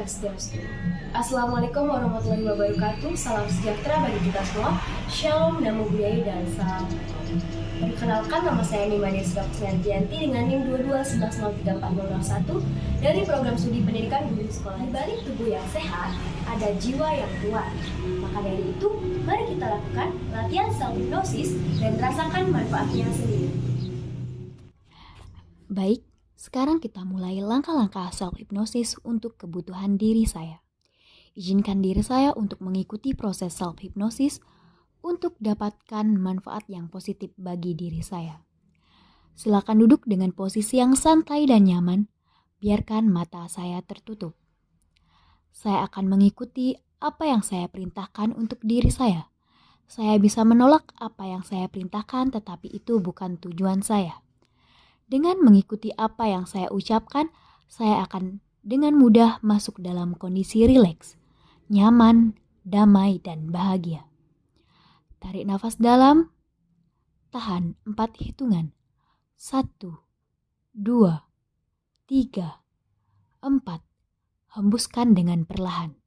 Swastiastu. Assalamualaikum warahmatullahi wabarakatuh. Salam sejahtera bagi kita semua. Shalom, namo buddhaya, dan salam. Perkenalkan, nama saya Nimania Sedoksenantianti dengan NIM 2211034001 dari program studi pendidikan guru di sekolah. Di balik tubuh yang sehat, ada jiwa yang kuat. Maka dari itu, mari kita lakukan latihan self-hypnosis dan rasakan manfaatnya sendiri. Baik, sekarang kita mulai langkah-langkah self-hypnosis untuk kebutuhan diri saya. Izinkan diri saya untuk mengikuti proses self-hypnosis untuk dapatkan manfaat yang positif bagi diri saya. Silakan duduk dengan posisi yang santai dan nyaman, biarkan mata saya tertutup. Saya akan mengikuti apa yang saya perintahkan untuk diri saya. Saya bisa menolak apa yang saya perintahkan, tetapi itu bukan tujuan saya. Dengan mengikuti apa yang saya ucapkan, saya akan dengan mudah masuk dalam kondisi rileks, nyaman, damai, dan bahagia. Tarik nafas dalam, tahan 4 hitungan. 1, 2, 3, 4. Hembuskan dengan perlahan.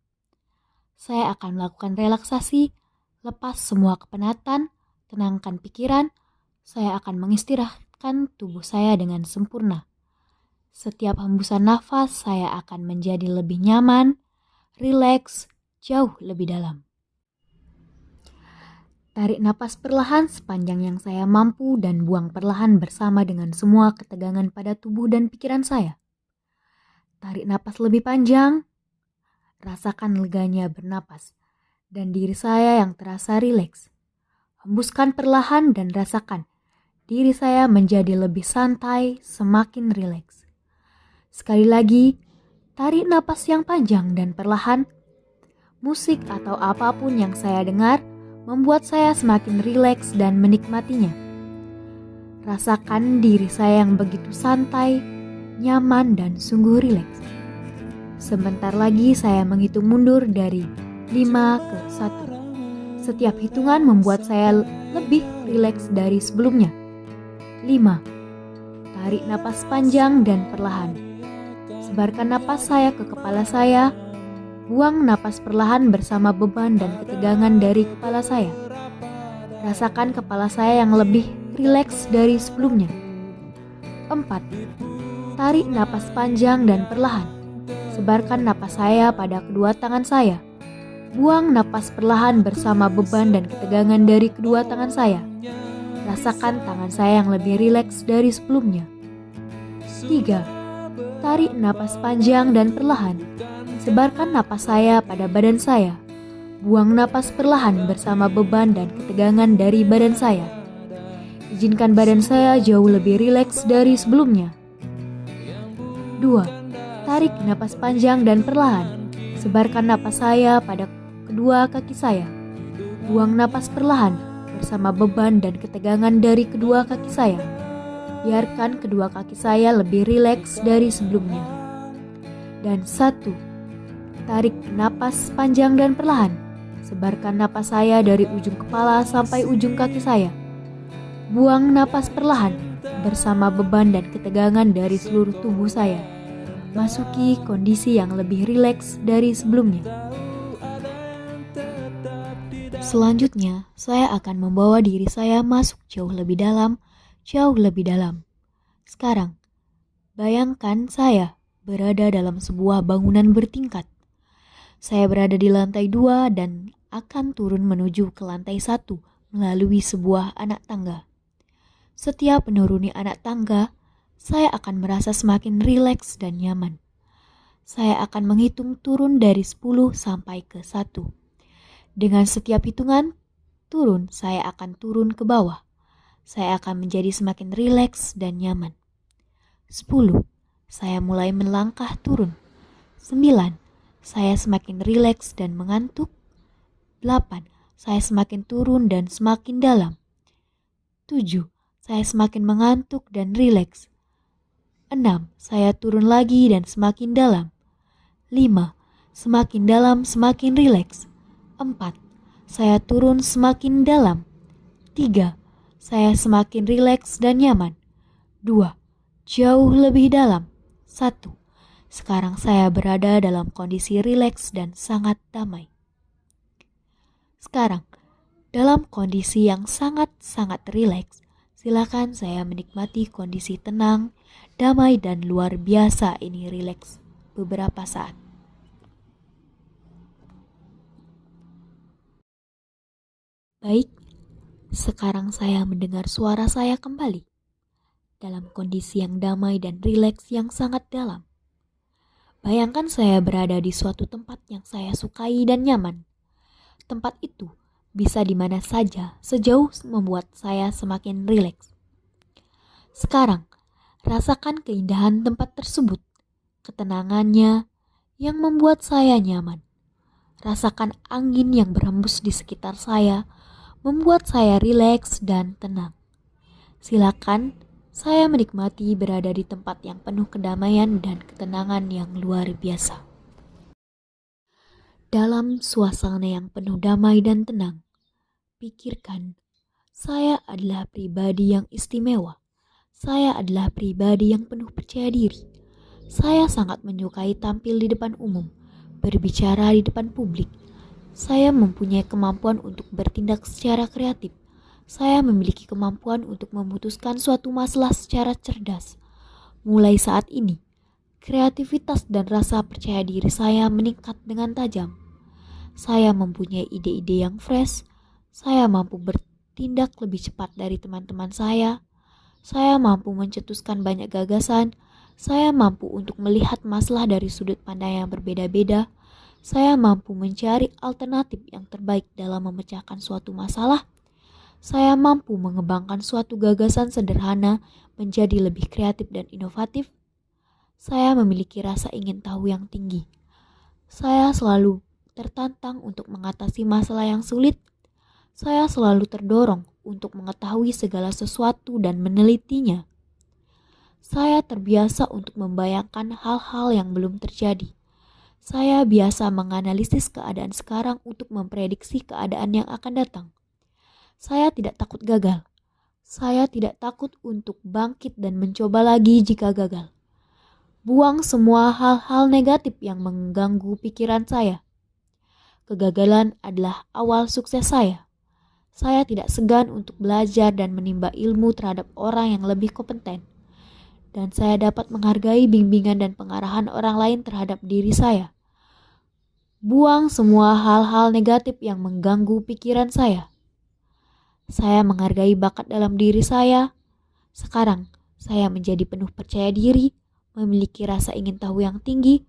Saya akan melakukan relaksasi, lepas semua kepenatan, tenangkan pikiran. Saya akan mengistirahatkan tubuh saya dengan sempurna. Setiap hembusan nafas, saya akan menjadi lebih nyaman, rileks, jauh lebih dalam. Tarik napas perlahan sepanjang yang saya mampu dan buang perlahan bersama dengan semua ketegangan pada tubuh dan pikiran saya. Tarik napas lebih panjang, rasakan leganya bernapas, dan diri saya yang terasa rileks. Hembuskan perlahan dan rasakan diri saya menjadi lebih santai, semakin rileks. Sekali lagi, tarik napas yang panjang dan perlahan. Musik atau apapun yang saya dengar membuat saya semakin rileks dan menikmatinya. Rasakan diri saya yang begitu santai, nyaman, dan sungguh rileks. Sebentar lagi saya menghitung mundur dari 5 ke 1. Setiap hitungan membuat saya lebih rileks dari sebelumnya. 5. Tarik napas panjang dan perlahan. Sebarkan napas saya ke kepala saya. Buang napas perlahan bersama beban dan ketegangan dari kepala saya. Rasakan kepala saya yang lebih rileks dari sebelumnya. 4. Tarik napas panjang dan perlahan. Sebarkan napas saya pada kedua tangan saya. Buang napas perlahan bersama beban dan ketegangan dari kedua tangan saya. Rasakan tangan saya yang lebih rileks dari sebelumnya. 3. Tarik napas panjang dan perlahan. Sebarkan napas saya pada badan saya. Buang napas perlahan bersama beban dan ketegangan dari badan saya. Izinkan badan saya jauh lebih rileks dari sebelumnya. 2. Tarik napas panjang dan perlahan. Sebarkan napas saya pada kedua kaki saya. Buang napas perlahan bersama beban dan ketegangan dari kedua kaki saya. Biarkan kedua kaki saya lebih rileks dari sebelumnya. Dan 1. Tarik napas panjang dan perlahan. Sebarkan napas saya dari ujung kepala sampai ujung kaki saya. Buang napas perlahan bersama beban dan ketegangan dari seluruh tubuh saya. Masuki kondisi yang lebih rileks dari sebelumnya. Selanjutnya, saya akan membawa diri saya masuk jauh lebih dalam, jauh lebih dalam. Sekarang, bayangkan saya berada dalam sebuah bangunan bertingkat. Saya berada di lantai 2 dan akan turun menuju ke lantai 1 melalui sebuah anak tangga. Setiap menuruni anak tangga, saya akan merasa semakin rileks dan nyaman. Saya akan menghitung turun dari 10 sampai ke 1. Dengan setiap hitungan turun, saya akan turun ke bawah. Saya akan menjadi semakin rileks dan nyaman. 10. Saya mulai melangkah turun. 9. Saya semakin rileks dan mengantuk. 8. Saya semakin turun dan semakin dalam. 7. Saya semakin mengantuk dan rileks. 6. Saya turun lagi dan semakin dalam. 5. Semakin dalam semakin rileks. 4. Saya turun semakin dalam. 3. Saya semakin rileks dan nyaman. 2. Jauh lebih dalam. 1. Sekarang saya berada dalam kondisi rileks dan sangat damai. Sekarang, dalam kondisi yang sangat-sangat rileks, silakan saya menikmati kondisi tenang, damai dan luar biasa ini rileks beberapa saat. Baik, sekarang saya mendengar suara saya kembali dalam kondisi yang damai dan rileks yang sangat dalam. Bayangkan saya berada di suatu tempat yang saya sukai dan nyaman. Tempat itu bisa di mana saja sejauh membuat saya semakin rileks. Sekarang, rasakan keindahan tempat tersebut, ketenangannya yang membuat saya nyaman. Rasakan angin yang berhembus di sekitar saya, membuat saya rileks dan tenang. Silakan saya menikmati berada di tempat yang penuh kedamaian dan ketenangan yang luar biasa. Dalam suasana yang penuh damai dan tenang, pikirkan, saya adalah pribadi yang istimewa. Saya adalah pribadi yang penuh percaya diri. Saya sangat menyukai tampil di depan umum, berbicara di depan publik. Saya mempunyai kemampuan untuk bertindak secara kreatif. Saya memiliki kemampuan untuk memutuskan suatu masalah secara cerdas. Mulai saat ini, kreativitas dan rasa percaya diri saya meningkat dengan tajam. Saya mempunyai ide-ide yang fresh. Saya mampu bertindak lebih cepat dari teman-teman saya. Saya mampu mencetuskan banyak gagasan. Saya mampu untuk melihat masalah dari sudut pandang yang berbeda-beda. Saya mampu mencari alternatif yang terbaik dalam memecahkan suatu masalah. Saya mampu mengembangkan suatu gagasan sederhana menjadi lebih kreatif dan inovatif. Saya memiliki rasa ingin tahu yang tinggi. Saya selalu tertantang untuk mengatasi masalah yang sulit. Saya selalu terdorong untuk mengetahui segala sesuatu dan menelitinya. Saya terbiasa untuk membayangkan hal-hal yang belum terjadi. Saya biasa menganalisis keadaan sekarang untuk memprediksi keadaan yang akan datang. Saya tidak takut gagal. Saya tidak takut untuk bangkit dan mencoba lagi jika gagal. Buang semua hal-hal negatif yang mengganggu pikiran saya. Kegagalan adalah awal sukses saya. Saya tidak segan untuk belajar dan menimba ilmu terhadap orang yang lebih kompeten. Dan saya dapat menghargai bimbingan dan pengarahan orang lain terhadap diri saya. Buang semua hal-hal negatif yang mengganggu pikiran saya. Saya menghargai bakat dalam diri saya. Sekarang, saya menjadi penuh percaya diri, memiliki rasa ingin tahu yang tinggi.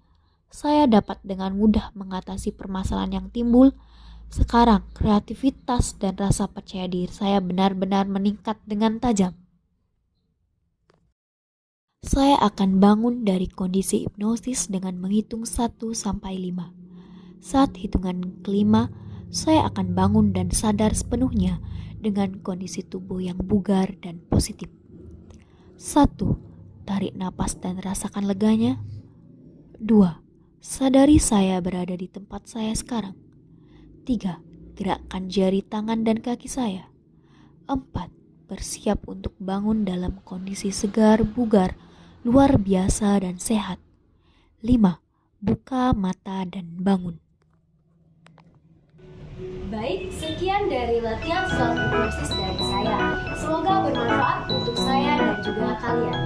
Saya dapat dengan mudah mengatasi permasalahan yang timbul. Sekarang, kreativitas dan rasa percaya diri saya benar-benar meningkat dengan tajam. Saya akan bangun dari kondisi hipnosis dengan menghitung 1 sampai 5. Saat hitungan kelima, saya akan bangun dan sadar sepenuhnya dengan kondisi tubuh yang bugar dan positif. 1. Tarik napas dan rasakan leganya. 2. Sadari saya berada di tempat saya sekarang. 3. Gerakkan jari tangan dan kaki saya. 4. Bersiap untuk bangun dalam kondisi segar, bugar, luar biasa dan sehat. 5. Buka mata dan bangun. Baik, sekian dari latihan self-hipnosis dari saya. Semoga bermanfaat untuk saya dan juga kalian.